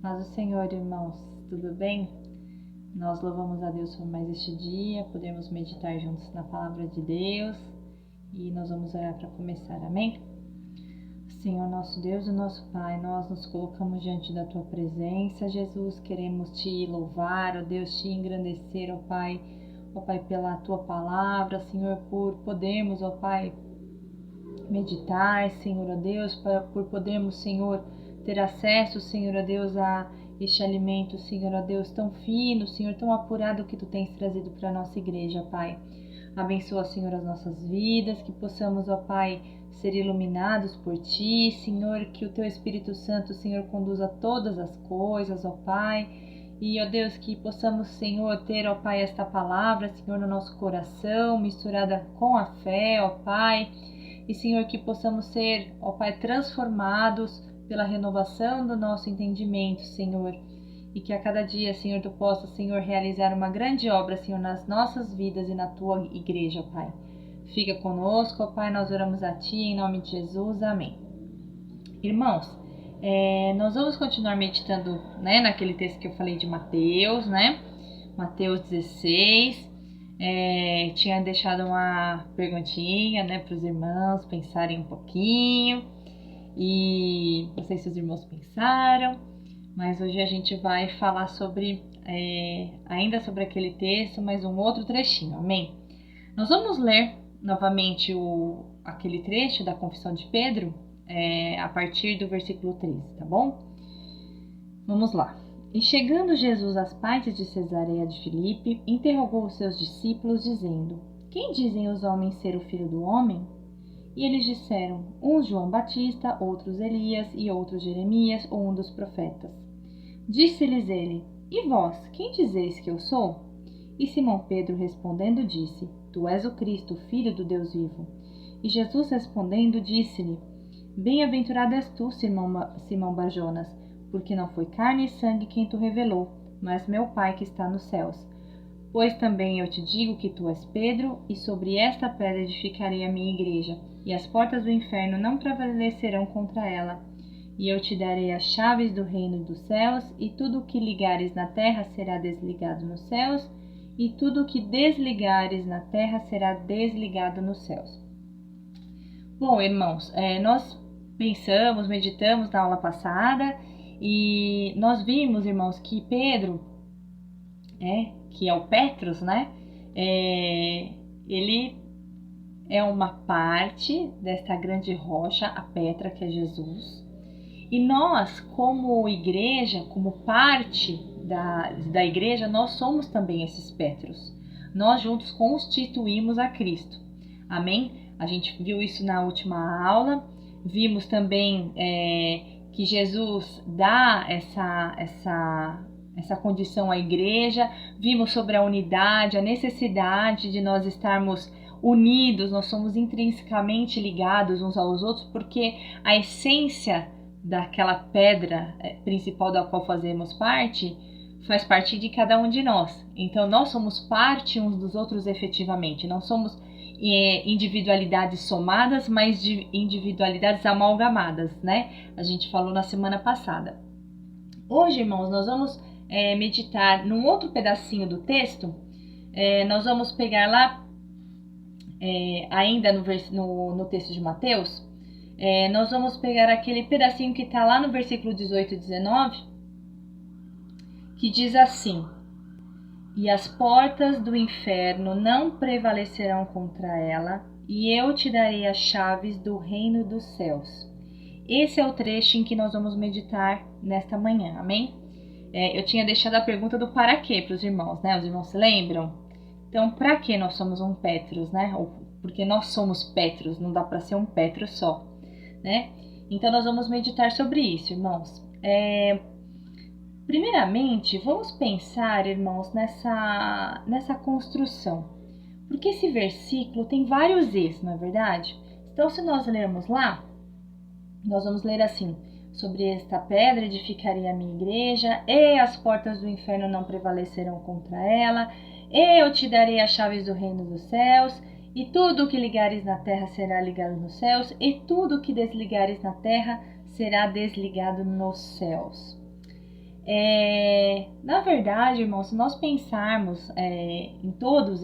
Paz do Senhor, irmãos, tudo bem? Nós louvamos a Deus por mais este dia, podemos meditar juntos na Palavra de Deus e nós vamos orar para começar, amém? Senhor, nosso Deus e nosso Pai, nós nos colocamos diante da Tua presença, Jesus, queremos Te louvar, ó Deus, Te engrandecer, ó Pai, pela Tua Palavra, Senhor, por podermos, ó Pai, meditar, Senhor, ó Deus, por podermos, Senhor, ter acesso, Senhor, ó Deus, a este alimento, Senhor, ó Deus, tão fino, Senhor, tão apurado que Tu tens trazido para a nossa igreja, Pai. Abençoa, Senhor, as nossas vidas, que possamos, ó Pai, ser iluminados por Ti, Senhor, que o Teu Espírito Santo, Senhor, conduza todas as coisas, ó Pai. E, ó Deus, que possamos, Senhor, ter, ó Pai, esta palavra, Senhor, no nosso coração, misturada com a fé, ó Pai. E, Senhor, que possamos ser, ó Pai, transformados pela renovação do nosso entendimento, Senhor. E que a cada dia, Senhor, Tu possa, Senhor, realizar uma grande obra, Senhor, nas nossas vidas e na Tua igreja, ó Pai. Fica conosco, ó Pai, nós oramos a Ti, em nome de Jesus, amém. Irmãos, nós vamos continuar meditando, né, naquele texto que eu falei de Mateus, né? Mateus 16. Tinha deixado uma perguntinha, né, para os irmãos pensarem um pouquinho. E não sei se os irmãos pensaram, mas hoje a gente vai falar sobre, ainda sobre aquele texto, mas um outro trechinho, amém? Nós vamos ler novamente aquele trecho da Confissão de Pedro, a partir do versículo 13, tá bom? Vamos lá. E chegando Jesus às partes de Cesareia de Filipe, interrogou os seus discípulos, dizendo: Quem dizem os homens ser o Filho do Homem? E eles disseram, uns João Batista, outros Elias e outros Jeremias ou um dos profetas. Disse-lhes ele, e vós, quem dizeis que eu sou? E Simão Pedro respondendo disse, Tu és o Cristo, Filho do Deus vivo. E Jesus respondendo disse-lhe, Bem-aventurado és tu, Simão Barjonas, porque não foi carne e sangue quem tu revelou, mas meu Pai que está nos céus. Pois também eu te digo que tu és Pedro, e sobre esta pedra edificarei a minha igreja, e as portas do inferno não prevalecerão contra ela. E eu te darei as chaves do reino dos céus, e tudo o que ligares na terra será desligado nos céus, e tudo o que desligares na terra será desligado nos céus. Bom, irmãos, nós pensamos, meditamos na aula passada, e nós vimos, irmãos, que Pedro, que é o Petros, né? Ele é uma parte desta grande rocha, a Petra, que é Jesus. E nós, como igreja, como parte da igreja, nós somos também esses Petros. Nós juntos constituímos a Cristo. Amém? A gente viu isso na última aula. Vimos também que Jesus dá essa condição à igreja. Vimos sobre a unidade, a necessidade de nós estarmos unidos, nós somos intrinsecamente ligados uns aos outros, porque a essência daquela pedra principal da qual fazemos parte, faz parte de cada um de nós. Então nós somos parte uns dos outros efetivamente, não somos individualidades somadas, mas de individualidades amalgamadas, né? A gente falou na semana passada. Hoje, irmãos, nós vamos meditar num outro pedacinho do texto. Nós vamos pegar lá ainda no texto de Mateus, nós vamos pegar aquele pedacinho que está lá no versículo 18 e 19, que diz assim, E as portas do inferno não prevalecerão contra ela, e eu te darei as chaves do reino dos céus. Esse é o trecho em que nós vamos meditar nesta manhã, amém? Eu tinha deixado a pergunta do para quê para os irmãos, né? Os irmãos se lembram? Então, para que nós somos um Petros, né? Porque nós somos Petros, não dá para ser um Petro só, né? Então, nós vamos meditar sobre isso, irmãos. Primeiramente, vamos pensar, irmãos, nessa construção. Porque esse versículo tem vários E's, não é verdade? Então, se nós lermos lá, nós vamos ler assim, sobre esta pedra edificarei a minha igreja, e as portas do inferno não prevalecerão contra ela, e eu te darei as chaves do reino dos céus, e tudo o que ligares na terra será ligado nos céus, e tudo o que desligares na terra será desligado nos céus. Na verdade, irmãos, se nós pensarmos em todos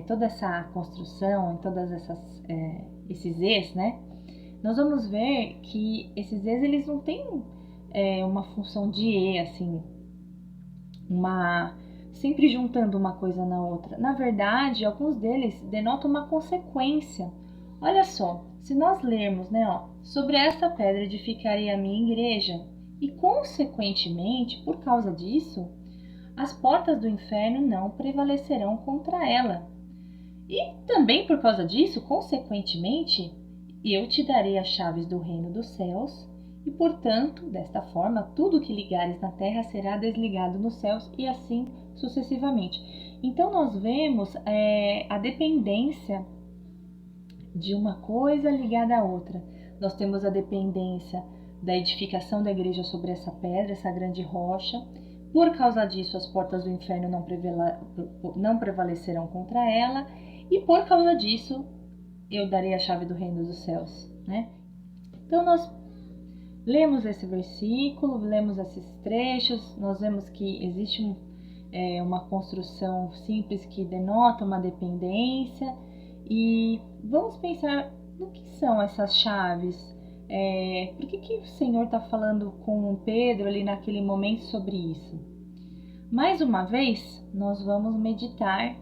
toda essa construção, em todas esses es, né? Nós vamos ver que esses es, eles não têm uma função de e, assim, sempre juntando uma coisa na outra. Na verdade, alguns deles denotam uma consequência. Olha só, se nós lermos, né, sobre esta pedra edificarei a minha igreja, e consequentemente, por causa disso, as portas do inferno não prevalecerão contra ela. E também por causa disso, consequentemente, eu te darei as chaves do reino dos céus, e portanto, desta forma, tudo que ligares na terra será desligado nos céus, e assim sucessivamente. Então nós vemos a dependência de uma coisa ligada à outra. Nós temos a dependência da edificação da igreja sobre essa pedra, essa grande rocha. Por causa disso, as portas do inferno não prevalecerão contra ela. E por causa disso, eu darei a chave do reino dos céus, né? Então, nós lemos esse versículo, lemos esses trechos, nós vemos que existe uma construção simples que denota uma dependência. E vamos pensar no que são essas chaves. Por que o Senhor está falando com Pedro ali naquele momento sobre isso? Mais uma vez, nós vamos meditar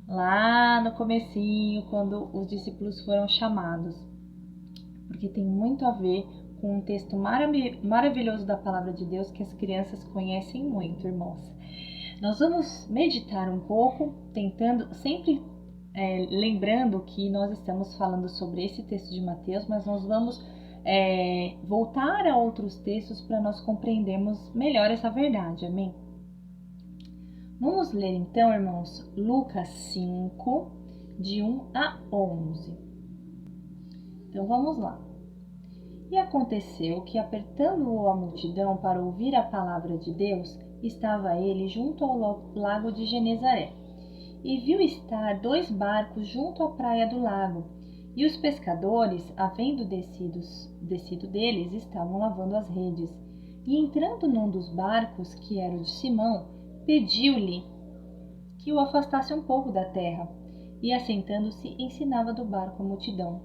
lá no comecinho, quando os discípulos foram chamados, porque tem muito a ver com um texto maravilhoso da palavra de Deus que as crianças conhecem muito, irmãos. Nós vamos meditar um pouco, tentando sempre lembrando que nós estamos falando sobre esse texto de Mateus, mas nós vamos voltar a outros textos para nós compreendermos melhor essa verdade, amém? Vamos ler então, irmãos, Lucas 5, de 1 a 11. Então vamos lá. E aconteceu que, apertando-o a multidão para ouvir a palavra de Deus, estava ele junto ao lago de Genezaré. E viu estar 2 barcos junto à praia do lago, e os pescadores, havendo descido deles, estavam lavando as redes. E entrando num dos barcos, que era o de Simão, pediu-lhe que o afastasse um pouco da terra, e assentando-se, ensinava do barco a multidão.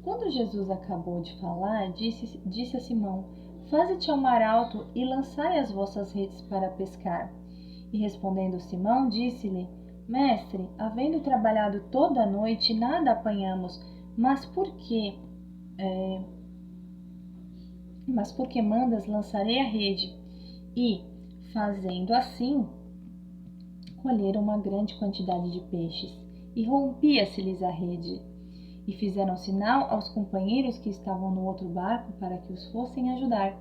Quando Jesus acabou de falar, disse a Simão: Faze-te ao mar alto e lançai as vossas redes para pescar. E respondendo Simão, disse-lhe: Mestre, havendo trabalhado toda a noite, nada apanhamos, mas por que mandas, lançarei a rede? E, fazendo assim, colheram uma grande quantidade de peixes, e rompia-se-lhes a rede. E fizeram sinal aos companheiros que estavam no outro barco para que os fossem ajudar.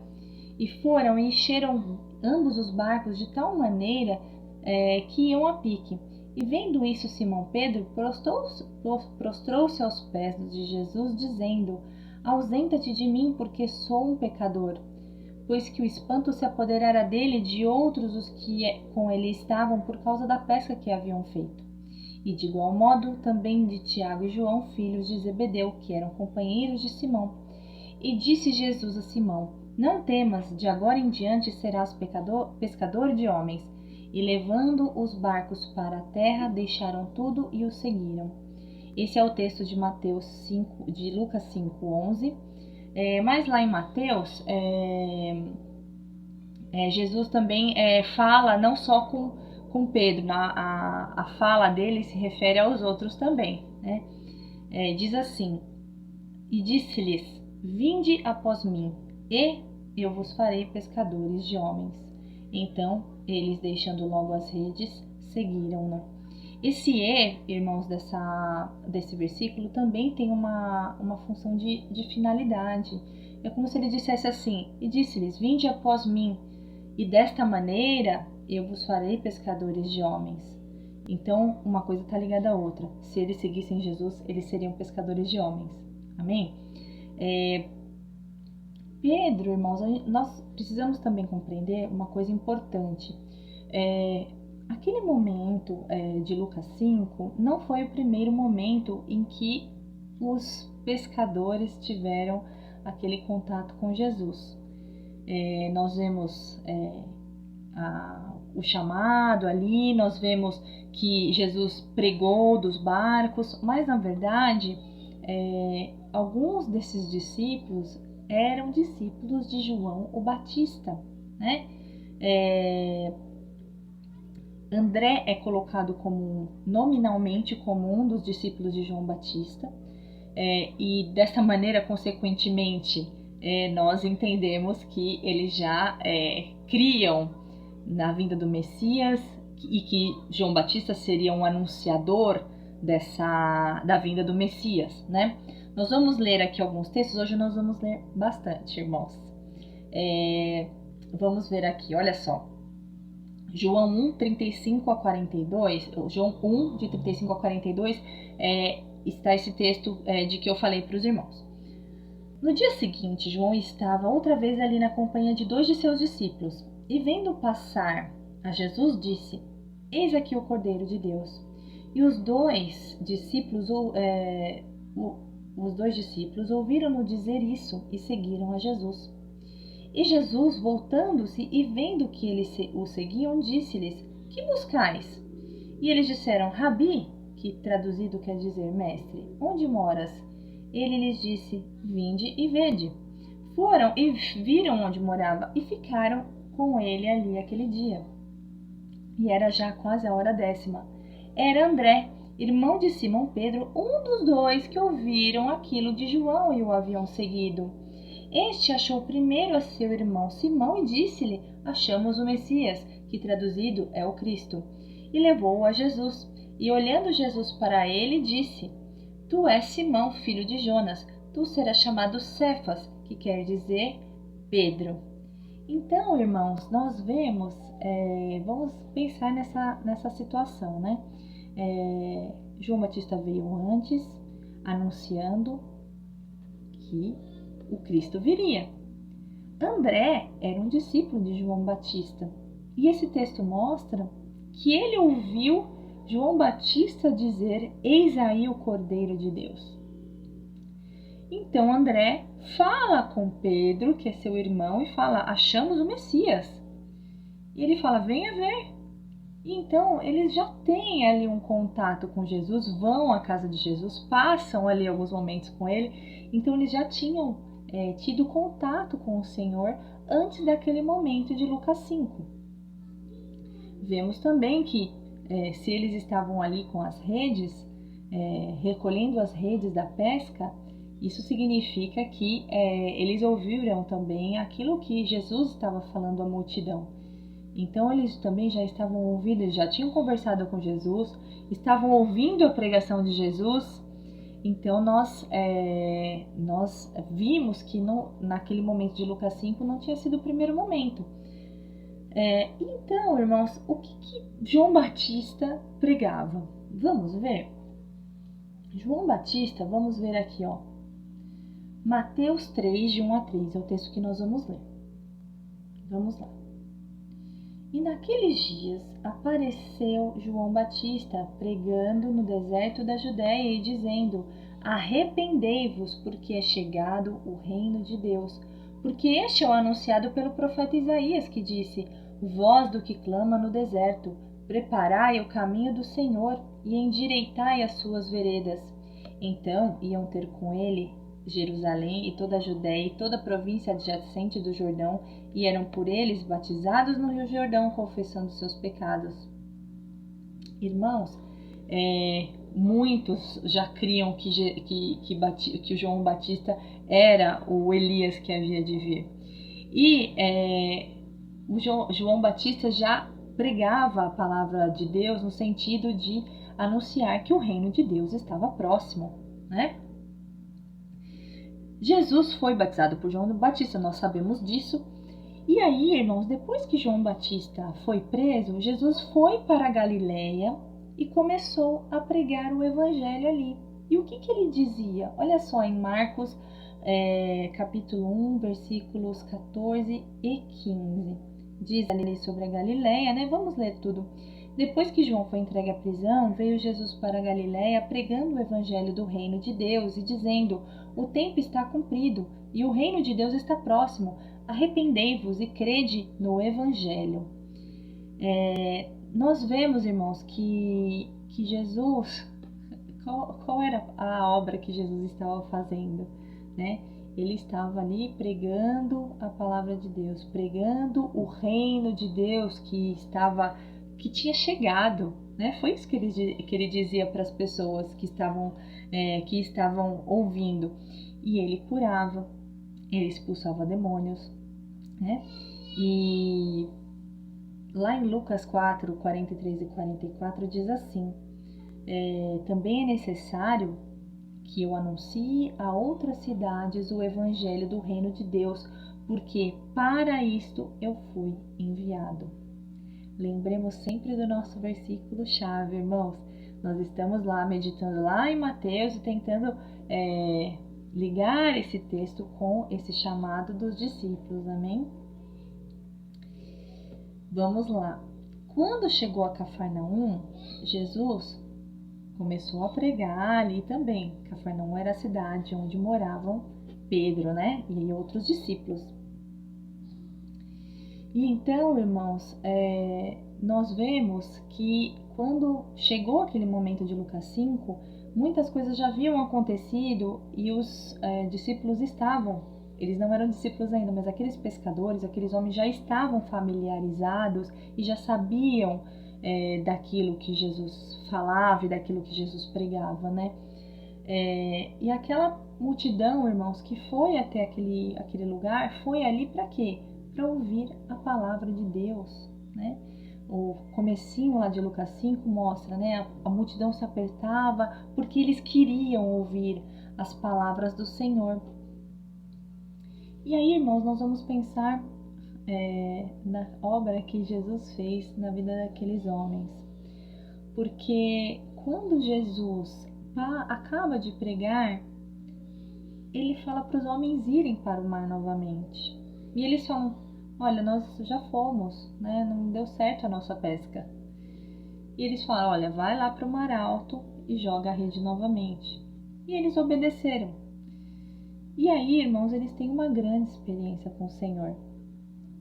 E foram e encheram ambos os barcos de tal maneira que iam a pique. E vendo isso, Simão Pedro prostrou-se aos pés de Jesus, dizendo: Ausenta-te de mim, porque sou um pecador. Pois que o espanto se apoderara dele e de outros os que com ele estavam por causa da pesca que haviam feito. E de igual modo também de Tiago e João, filhos de Zebedeu, que eram companheiros de Simão. E disse Jesus a Simão: Não temas, de agora em diante serás pescador de homens. E levando os barcos para a terra, deixaram tudo e o seguiram. Esse é o texto de de Lucas 5:11. Mas lá em Mateus, Jesus também fala não só com Pedro, a fala dele se refere aos outros também, né? Diz assim: E disse-lhes: Vinde após mim, e eu vos farei pescadores de homens. Então eles, deixando logo as redes, seguiram-no. Esse irmãos, desse versículo também tem uma função de finalidade. É como se ele dissesse assim: E disse-lhes: Vinde após mim, e desta maneira eu vos farei pescadores de homens. Então, uma coisa está ligada à outra. Se eles seguissem Jesus, eles seriam pescadores de homens. Amém? Pedro, irmãos, nós precisamos também compreender uma coisa importante. Aquele momento de Lucas 5 não foi o primeiro momento em que os pescadores tiveram aquele contato com Jesus. nós vemos o chamado ali, nós vemos que Jesus pregou dos barcos, mas na verdade alguns desses discípulos eram discípulos de João o Batista, né? André é colocado nominalmente como um dos discípulos de João Batista, e dessa maneira, consequentemente, nós entendemos que eles já criam na vinda do Messias e que João Batista seria um anunciador da vinda do Messias, né? Nós vamos ler aqui alguns textos, hoje nós vamos ler bastante, irmãos. Vamos ver aqui, olha só. João 1, 35 a 42, João 1, de 35 a 42, está esse texto de que eu falei para os irmãos. No dia seguinte, João estava outra vez ali na companhia de 2 de seus discípulos, e vendo passar a Jesus, disse: Eis aqui o Cordeiro de Deus. E os dois discípulos ouviram-no dizer isso e seguiram a Jesus. E Jesus, voltando-se e vendo que eles o seguiam, disse-lhes: Que buscais? E eles disseram: Rabi, que traduzido quer dizer mestre, onde moras? Ele lhes disse: Vinde e vede. Foram e viram onde morava e ficaram com ele ali aquele dia. E era já quase a hora 10ª. Era André, irmão de Simão Pedro, um dos 2 que ouviram aquilo de João e o haviam seguido. Este achou primeiro a seu irmão Simão e disse-lhe: Achamos o Messias, que traduzido é o Cristo. E levou-o a Jesus. E olhando Jesus para ele, disse: Tu és Simão, filho de Jonas, tu serás chamado Cefas, que quer dizer Pedro. Então, irmãos, nós vemos, vamos pensar nessa situação, né? João Batista veio antes, anunciando que o Cristo viria. André era um discípulo de João Batista, e esse texto mostra que ele ouviu João Batista dizer: Eis aí o Cordeiro de Deus. Então André fala com Pedro, que é seu irmão, e fala: Achamos o Messias. E ele fala: Venha ver. Então eles já têm ali um contato com Jesus, vão à casa de Jesus, passam ali alguns momentos com ele. Então eles já tinham tido contato com o Senhor antes daquele momento de Lucas 5. Vemos também que se eles estavam ali com as redes, recolhendo as redes da pesca, isso significa que eles ouviram também aquilo que Jesus estava falando à multidão. Então eles também já estavam ouvindo, eles já tinham conversado com Jesus, estavam ouvindo a pregação de Jesus. Então nós vimos que naquele momento de Lucas 5 não tinha sido o primeiro momento. Então, irmãos, o que João Batista pregava? Vamos ver? João Batista, vamos ver aqui, ó. Mateus 3, de 1 a 3, é o texto que nós vamos ler. Vamos lá. E naqueles dias apareceu João Batista pregando no deserto da Judéia e dizendo: Arrependei-vos, porque é chegado o reino de Deus. Porque este é o anunciado pelo profeta Isaías, que disse: Voz do que clama no deserto, preparai o caminho do Senhor e endireitai as suas veredas. Então iam ter com ele Jerusalém e toda a Judéia e toda a província adjacente do Jordão, e eram por eles batizados no Rio Jordão, confessando seus pecados. Irmãos, muitos já criam que o João Batista era o Elias que havia de vir. E o João Batista já pregava a palavra de Deus no sentido de anunciar que o reino de Deus estava próximo, né? Jesus foi batizado por João Batista, nós sabemos disso. E aí, irmãos, depois que João Batista foi preso, Jesus foi para a Galileia e começou a pregar o evangelho ali. E o que ele dizia? Olha só, em Marcos capítulo 1, versículos 14 e 15. Diz ali sobre a Galileia, né? Vamos ler tudo. Depois que João foi entregue à prisão, veio Jesus para a Galileia pregando o evangelho do reino de Deus e dizendo: O tempo está cumprido e o reino de Deus está próximo. arrependei-vos e crede no Evangelho. Nós vemos, irmãos, que Jesus, qual era a obra que Jesus estava fazendo, né? Ele estava ali pregando a palavra de Deus, pregando o reino de Deus que tinha chegado, né? Foi isso que ele dizia para as pessoas que estavam ouvindo. E ele curava, ele expulsava demônios, né? E lá em Lucas 4, 43 e 44 diz assim: também é necessário que eu anuncie a outras cidades o evangelho do reino de Deus, porque para isto eu fui enviado. Lembremos sempre do nosso versículo-chave, irmãos. Nós estamos lá meditando lá em Mateus e tentando ligar esse texto com esse chamado dos discípulos, amém? Vamos lá. Quando chegou a Cafarnaum, Jesus começou a pregar ali também. Cafarnaum era a cidade onde moravam Pedro, né? E outros discípulos. E então, irmãos, nós vemos que quando chegou aquele momento de Lucas 5, muitas coisas já haviam acontecido e os discípulos eles não eram discípulos ainda, mas aqueles pescadores, aqueles homens já estavam familiarizados e já sabiam daquilo que Jesus falava e daquilo que Jesus pregava, né? E aquela multidão, irmãos, que foi até aquele lugar, foi ali para quê? Para ouvir a palavra de Deus, né? O comecinho lá de Lucas 5 mostra, né? A multidão se apertava porque eles queriam ouvir as palavras do Senhor. E aí, irmãos, nós vamos pensar na obra que Jesus fez na vida daqueles homens. Porque quando Jesus acaba de pregar, ele fala para os homens irem para o mar novamente. E eles falam: olha, nós já fomos, né? Não deu certo a nossa pesca. E eles falam: olha, vai lá para o mar alto e joga a rede novamente. E eles obedeceram. E aí, irmãos, eles têm uma grande experiência com o Senhor.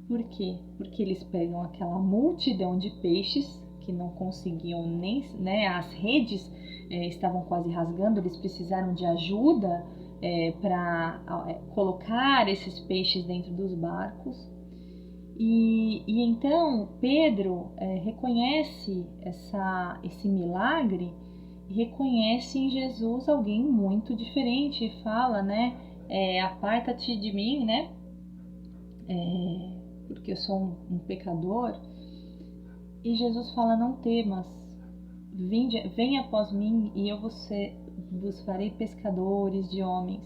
Por quê? Porque eles pegam aquela multidão de peixes que não conseguiam nem, né? As redes estavam quase rasgando, eles precisaram de ajuda para colocar esses peixes dentro dos barcos. E então Pedro reconhece esse milagre e reconhece em Jesus alguém muito diferente e fala, né? Aparta-te de mim, né? Porque eu sou um pecador. E Jesus fala: não temas, venha após mim e eu vos farei pescadores de homens.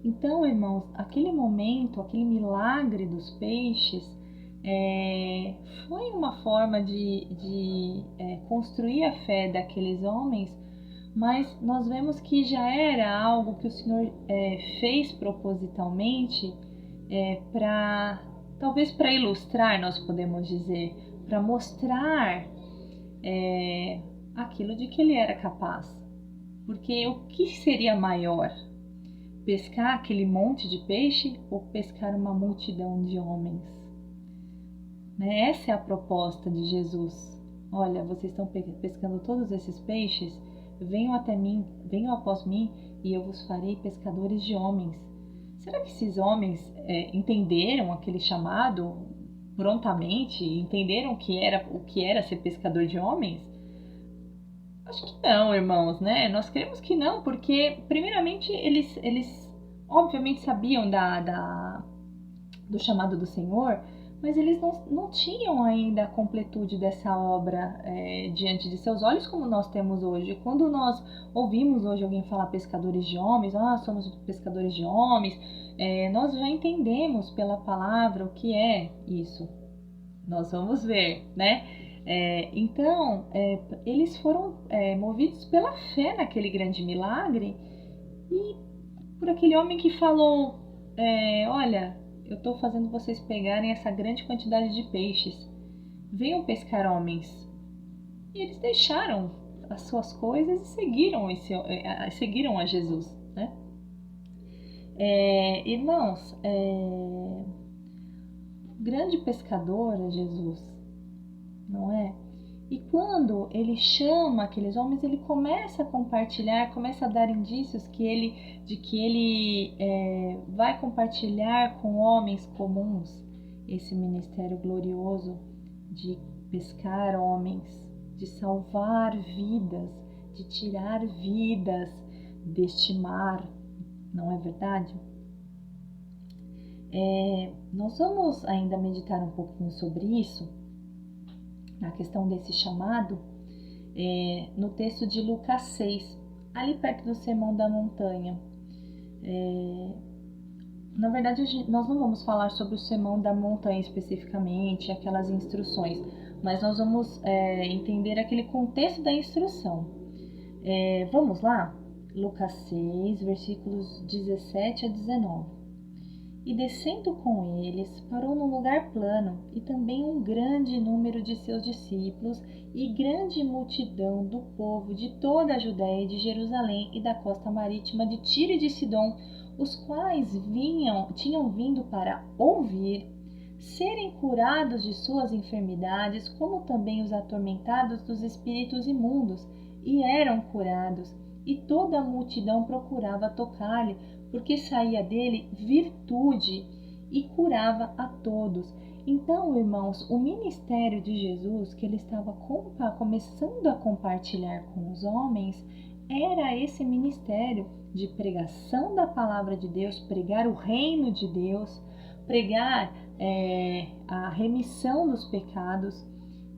Então, irmãos, aquele momento, aquele milagre dos peixes foi uma forma de construir a fé daqueles homens, mas nós vemos que já era algo que o Senhor fez propositalmente talvez para ilustrar, nós podemos dizer, para mostrar aquilo de que ele era capaz. Porque o que seria maior? Pescar aquele monte de peixe ou pescar uma multidão de homens? Né? Essa é a proposta de Jesus. Olha, vocês estão pescando todos esses peixes? Venham até mim, venham após mim e eu vos farei pescadores de homens. Será que esses homens entenderam aquele chamado prontamente? Entenderam o que era ser pescador de homens? Acho que não, irmãos, né? Nós cremos que não, porque primeiramente eles obviamente sabiam do chamado do Senhor, mas eles não tinham ainda a completude dessa obra diante de seus olhos como nós temos hoje. Quando nós ouvimos hoje alguém falar pescadores de homens, somos pescadores de homens, nós já entendemos pela palavra o que é isso. Nós vamos ver, né? Então, eles foram movidos pela fé naquele grande milagre e por aquele homem que falou: olha, eu estou fazendo vocês pegarem essa grande quantidade de peixes. Venham pescar homens. E eles deixaram as suas coisas e seguiram a Jesus, né? Irmãos, grande pescador é Jesus, não é? E quando ele chama aqueles homens, ele começa a compartilhar, começa a dar indícios de que ele vai compartilhar com homens comuns esse ministério glorioso de pescar homens, de salvar vidas, de tirar vidas deste mar, não é verdade? Nós vamos ainda meditar um pouquinho sobre isso, na questão desse chamado, no texto de Lucas 6, ali perto do Sermão da Montanha. Na verdade, nós não vamos falar sobre o Sermão da Montanha especificamente, aquelas instruções, mas nós vamos entender aquele contexto da instrução. Vamos lá? Lucas 6, versículos 17 a 19. E descendo com eles, parou num lugar plano, e também um grande número de seus discípulos, e grande multidão do povo de toda a Judéia e de Jerusalém e da costa marítima de Tiro e de Sidom, os quais tinham vindo para ouvir, serem curados de suas enfermidades, como também os atormentados dos espíritos imundos, e eram curados, e toda a multidão procurava tocar-lhe, porque saía dele virtude e curava a todos. Então, irmãos, o ministério de Jesus, que ele estava começando a compartilhar com os homens, era esse ministério de pregação da palavra de Deus, pregar o reino de Deus, pregar a remissão dos pecados,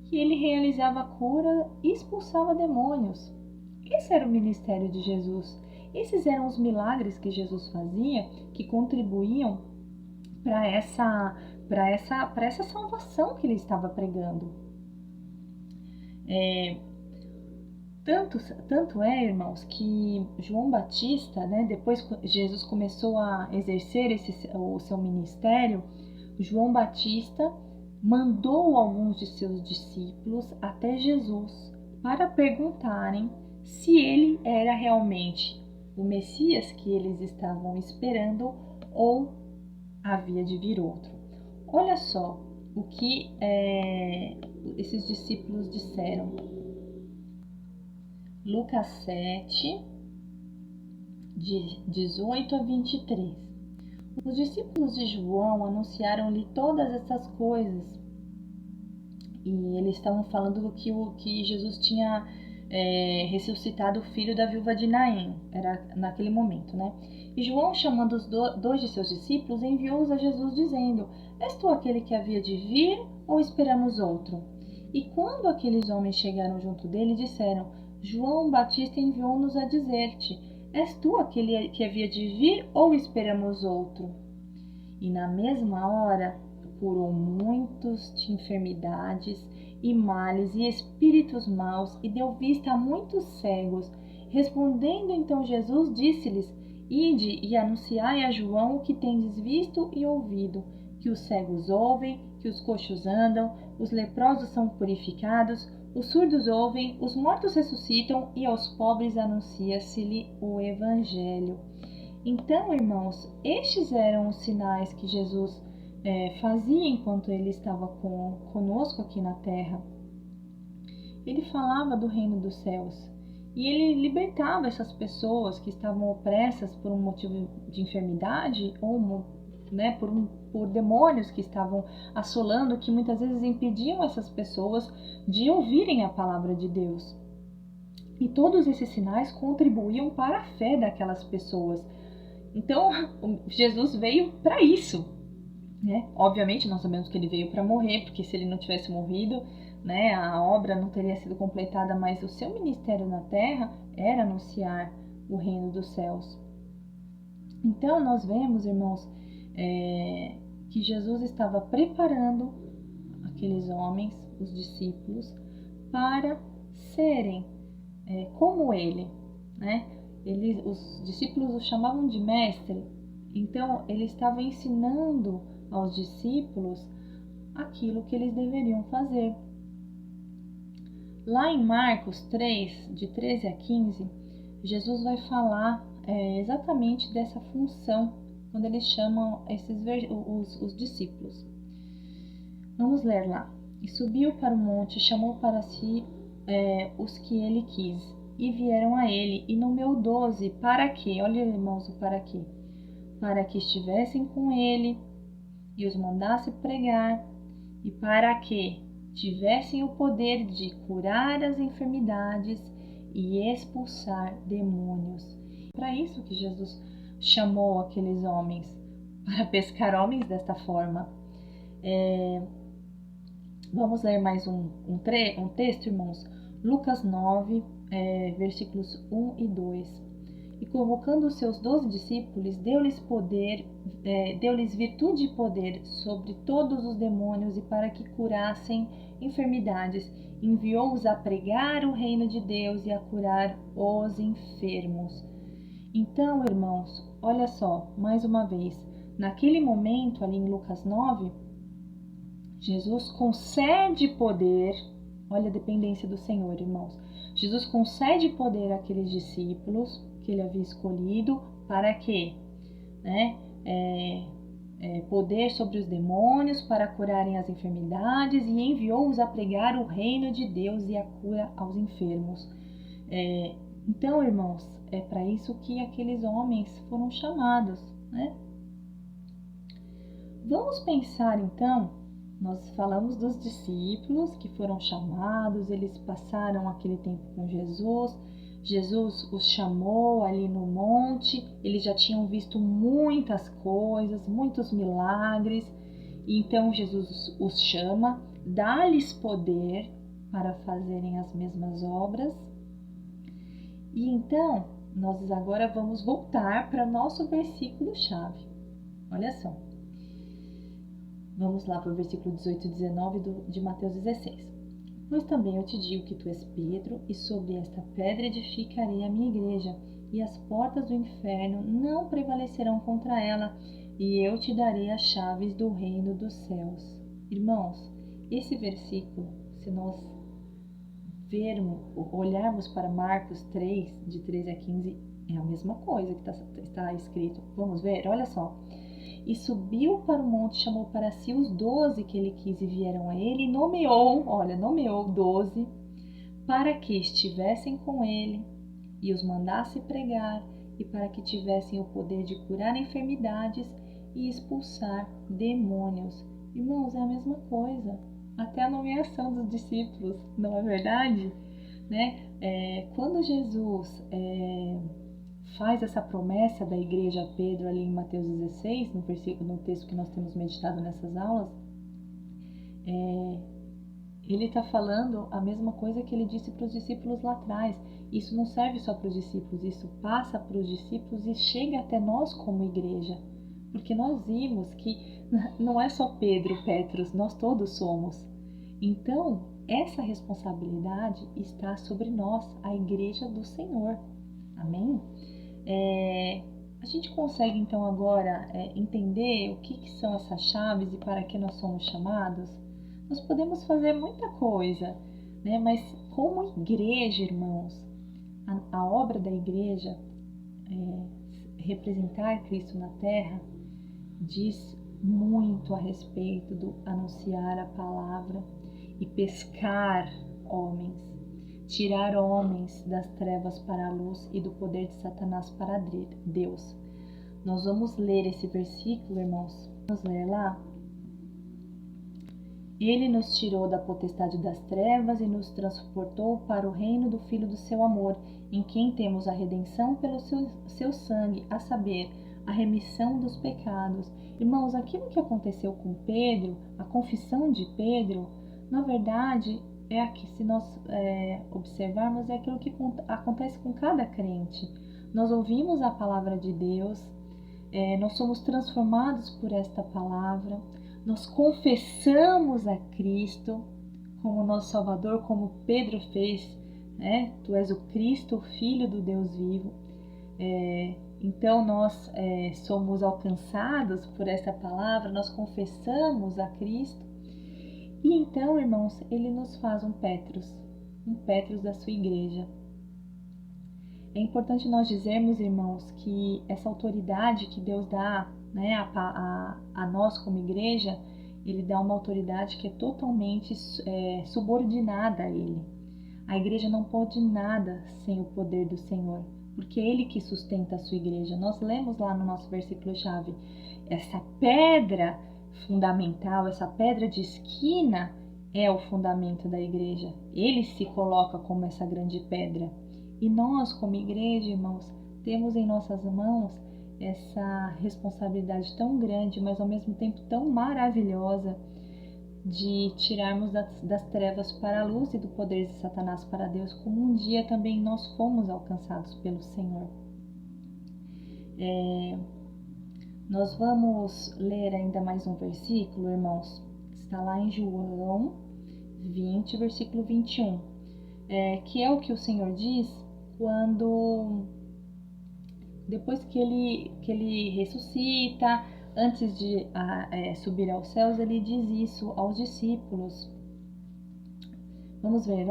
que ele realizava a cura e expulsava demônios. Esse era o ministério de Jesus. Esses eram os milagres que Jesus fazia, que contribuíam para essa salvação que ele estava pregando. Tanto é, irmãos, que João Batista, depois que Jesus começou a exercer o seu ministério, João Batista mandou alguns de seus discípulos até Jesus para perguntarem se ele era realmente o Messias que eles estavam esperando ou havia de vir outro. Olha só o que esses discípulos disseram. Lucas 7, de 18 a 23. Os discípulos de João anunciaram-lhe todas essas coisas. E eles estavam falando do que Jesus tinha ressuscitado o filho da viúva de Naim, era naquele momento, né? E João, chamando os dois de seus discípulos, enviou-os a Jesus, dizendo: És tu aquele que havia de vir, ou esperamos outro? E quando aqueles homens chegaram junto dele, disseram: João Batista enviou-nos a dizer-te: És tu aquele que havia de vir, ou esperamos outro? E na mesma hora curou muitos de enfermidades e males e espíritos maus, e deu vista a muitos cegos. Respondendo então Jesus, disse-lhes: Ide e anunciai a João o que tendes visto e ouvido, que os cegos ouvem, que os coxos andam, os leprosos são purificados, os surdos ouvem, os mortos ressuscitam, e aos pobres anuncia-se-lhe o Evangelho. Então, irmãos, estes eram os sinais que Jesus fazia enquanto ele estava conosco aqui na terra. Ele falava do reino dos céus e ele libertava essas pessoas que estavam opressas por um motivo de enfermidade ou por demônios que estavam assolando, que muitas vezes impediam essas pessoas de ouvirem a palavra de Deus. E todos esses sinais contribuíam para a fé daquelas pessoas. Então, Jesus veio para isso. Obviamente nós sabemos que ele veio para morrer, porque se ele não tivesse morrido, a obra não teria sido completada, mas o seu ministério na terra era anunciar o reino dos céus. Então nós vemos, irmãos, que Jesus estava preparando aqueles homens, os discípulos, para serem como ele, os discípulos o chamavam de mestre. Então ele estava ensinando aos discípulos aquilo que eles deveriam fazer. Lá em Marcos 3, de 13 a 15, Jesus vai falar exatamente dessa função, quando eles chamam os discípulos. Vamos ler lá. E subiu para o monte, chamou para si os que ele quis, e vieram a ele, e nomeou 12, para quê? Olha, irmãos, o para quê? Para que estivessem com ele, e os mandasse pregar, e para que tivessem o poder de curar as enfermidades e expulsar demônios. Para isso que Jesus chamou aqueles homens, para pescar homens desta forma. Vamos ler mais um texto, irmãos. Lucas 9, versículos 1 e 2. E convocando os seus 12 discípulos, deu-lhes virtude e poder sobre todos os demônios e para que curassem enfermidades. Enviou-os a pregar o reino de Deus e a curar os enfermos. Então, irmãos, olha só, mais uma vez, naquele momento ali em Lucas 9, Jesus concede poder, olha a dependência do Senhor, irmãos. Jesus concede poder àqueles discípulos que ele havia escolhido para quê? Poder sobre os demônios para curarem as enfermidades e enviou-os a pregar o reino de Deus e a cura aos enfermos. Então, irmãos, é para isso que aqueles homens foram chamados, né? Vamos pensar então. Nós falamos dos discípulos que foram chamados, eles passaram aquele tempo com Jesus. Jesus os chamou ali no monte, eles já tinham visto muitas coisas, muitos milagres. E então Jesus os chama, dá-lhes poder para fazerem as mesmas obras. E então, nós agora vamos voltar para o nosso versículo-chave. Olha só. Vamos lá para o versículo 18 e 19 de Mateus 16. Pois também eu te digo que tu és Pedro, e sobre esta pedra edificarei a minha igreja, e as portas do inferno não prevalecerão contra ela, e eu te darei as chaves do reino dos céus. Irmãos, esse versículo, se nós olharmos para Marcos 3, de 13 a 15, é a mesma coisa que está escrito. Vamos ver? Olha só. E subiu para o monte, chamou para si os 12 que ele quis e vieram a ele, e nomeou 12 para que estivessem com ele e os mandasse pregar e para que tivessem o poder de curar enfermidades e expulsar demônios. Irmãos, é a mesma coisa, até a nomeação dos discípulos, não é verdade? Quando Jesus faz essa promessa da igreja a Pedro ali em Mateus 16, no texto que nós temos meditado nessas aulas, ele está falando a mesma coisa que ele disse para os discípulos lá atrás. Isso não serve só para os discípulos, isso passa para os discípulos e chega até nós como igreja. Porque nós vimos que não é só Pedro, Petros, nós todos somos. Então, essa responsabilidade está sobre nós, a igreja do Senhor. Amém? A gente consegue então agora entender o que são essas chaves e para que nós somos chamados? Nós podemos fazer muita coisa, né? Mas como igreja, irmãos, a obra da igreja, representar Cristo na terra, diz muito a respeito do anunciar a palavra e pescar homens. Tirar homens das trevas para a luz e do poder de Satanás para Deus. Nós vamos ler esse versículo, irmãos. Vamos ler lá. Ele nos tirou da potestade das trevas e nos transportou para o reino do Filho do seu amor, em quem temos a redenção pelo seu sangue, a saber, a remissão dos pecados. Irmãos, aquilo que aconteceu com Pedro, a confissão de Pedro, na verdade, se nós observarmos, é aquilo que acontece com cada crente. Nós ouvimos a palavra de Deus, nós somos transformados por esta palavra, nós confessamos a Cristo como nosso Salvador, como Pedro fez, né? Tu és o Cristo, o Filho do Deus vivo. Então nós somos alcançados por esta palavra, nós confessamos a Cristo. E então, irmãos, ele nos faz um Petros da sua igreja. É importante nós dizermos, irmãos, que essa autoridade que Deus dá, né, a nós como igreja, ele dá uma autoridade que é totalmente subordinada a ele. A igreja não pode nada sem o poder do Senhor, porque é ele que sustenta a sua igreja. Nós lemos lá no nosso versículo-chave, essa pedra fundamental, essa pedra de esquina é o fundamento da igreja. Ele se coloca como essa grande pedra. E nós, como igreja, irmãos, temos em nossas mãos essa responsabilidade tão grande, mas ao mesmo tempo tão maravilhosa, de tirarmos das trevas para a luz e do poder de Satanás para Deus, como um dia também nós fomos alcançados pelo Senhor. Nós vamos ler ainda mais um versículo, irmãos. Está lá em João 20, versículo 21, que é o que o Senhor diz quando, depois que ele ressuscita, antes de subir aos céus, ele diz isso aos discípulos. Vamos ver,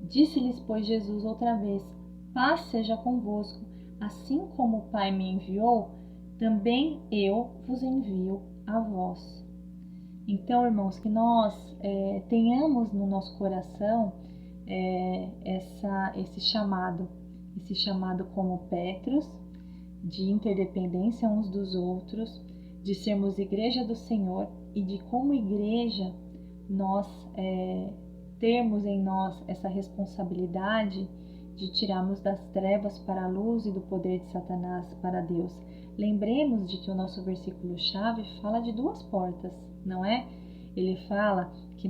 Disse-lhes, pois, Jesus outra vez: paz seja convosco. Assim como o Pai me enviou, também eu vos envio a vós. Então, irmãos, que nós tenhamos no nosso coração esse chamado como Petros, de interdependência uns dos outros, de sermos igreja do Senhor e de, como igreja, nós termos em nós essa responsabilidade de tirarmos das trevas para a luz e do poder de Satanás para Deus. Lembremos de que o nosso versículo-chave fala de duas portas, não é? Ele fala que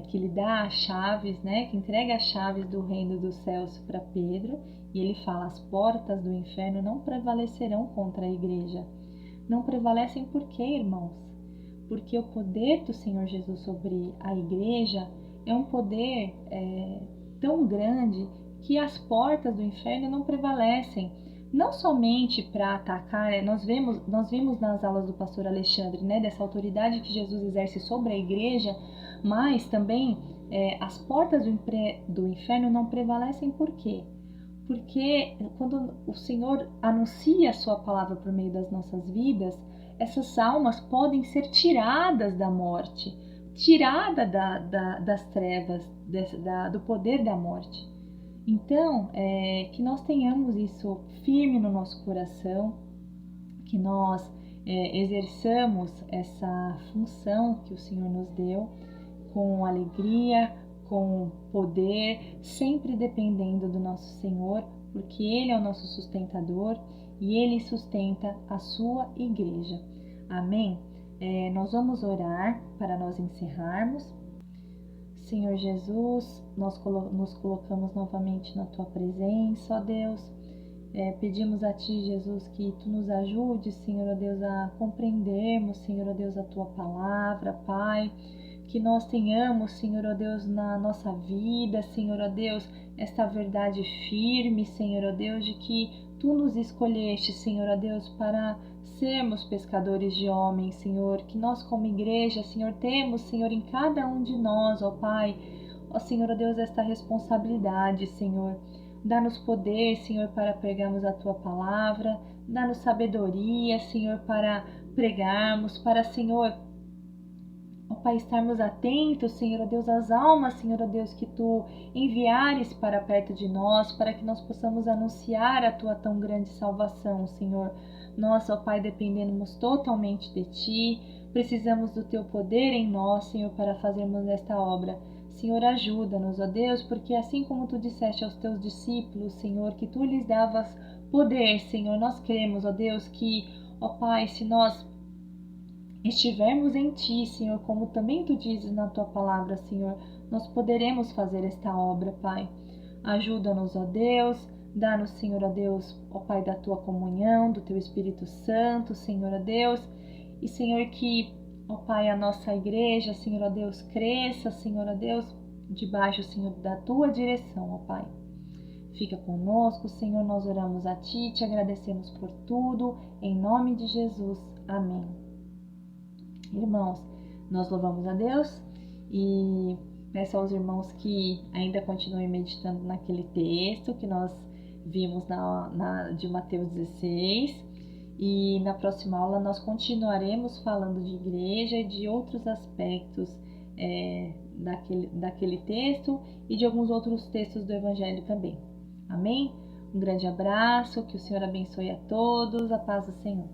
que ele dá as chaves, né? Que entrega as chaves do reino dos céus para Pedro, e ele fala: as portas do inferno não prevalecerão contra a igreja. Não prevalecem por quê, irmãos? Porque o poder do Senhor Jesus sobre a igreja é um poder tão grande que as portas do inferno não prevalecem. Não somente para atacar, nós vimos nas aulas do pastor Alexandre, né, dessa autoridade que Jesus exerce sobre a igreja, mas também as portas do inferno não prevalecem por quê? Porque quando o Senhor anuncia a sua palavra por meio das nossas vidas, essas almas podem ser tiradas da morte, tiradas das trevas, do poder da morte. Então, que nós tenhamos isso firme no nosso coração, que nós exerçamos essa função que o Senhor nos deu com alegria, com poder, sempre dependendo do nosso Senhor, porque Ele é o nosso sustentador e Ele sustenta a sua igreja. Amém? Nós vamos orar para nós encerrarmos. Senhor Jesus, nós nos colocamos novamente na Tua presença, ó Deus. Pedimos a Ti, Jesus, que Tu nos ajudes, Senhor, ó Deus, a compreendermos, Senhor, ó Deus, a Tua palavra, Pai. Que nós tenhamos, Senhor, ó Deus, na nossa vida, Senhor, ó Deus, esta verdade firme, Senhor, ó Deus, de que Tu nos escolheste, Senhor, ó Deus, para sermos pescadores de homens, Senhor, que nós como igreja, Senhor, temos, Senhor, em cada um de nós, ó Pai, ó Senhor, ó Deus, esta responsabilidade, Senhor. Dá-nos poder, Senhor, para pregarmos a Tua palavra, dá-nos sabedoria, Senhor, para pregarmos, para, Senhor, ó Pai, estarmos atentos, Senhor, ó Deus, às almas, Senhor, ó Deus, que Tu enviares para perto de nós, para que nós possamos anunciar a Tua tão grande salvação, Senhor. Nós, ó Pai, dependemos totalmente de Ti, precisamos do Teu poder em nós, Senhor, para fazermos esta obra. Senhor, ajuda-nos, ó Deus, porque assim como Tu disseste aos Teus discípulos, Senhor, que Tu lhes davas poder, Senhor, nós cremos, ó Deus, que, ó Pai, se nós estivermos em Ti, Senhor, como também Tu dizes na Tua palavra, Senhor, nós poderemos fazer esta obra, Pai. Ajuda-nos, ó Deus, dá-nos, Senhor, ó Deus, ó Pai, da Tua comunhão, do Teu Espírito Santo, Senhor, ó Deus, e, Senhor, que, ó Pai, a nossa igreja, Senhor, ó Deus, cresça, Senhor, ó Deus, debaixo, Senhor, da Tua direção, ó Pai. Fica conosco, Senhor, nós oramos a Ti, Te agradecemos por tudo, em nome de Jesus. Amém. Irmãos, nós louvamos a Deus e peço aos irmãos que ainda continuem meditando naquele texto que nós vimos de Mateus 16 E na próxima aula nós continuaremos falando de igreja e de outros aspectos daquele texto e de alguns outros textos do Evangelho também. Amém? Um grande abraço, que o Senhor abençoe a todos, a paz do Senhor.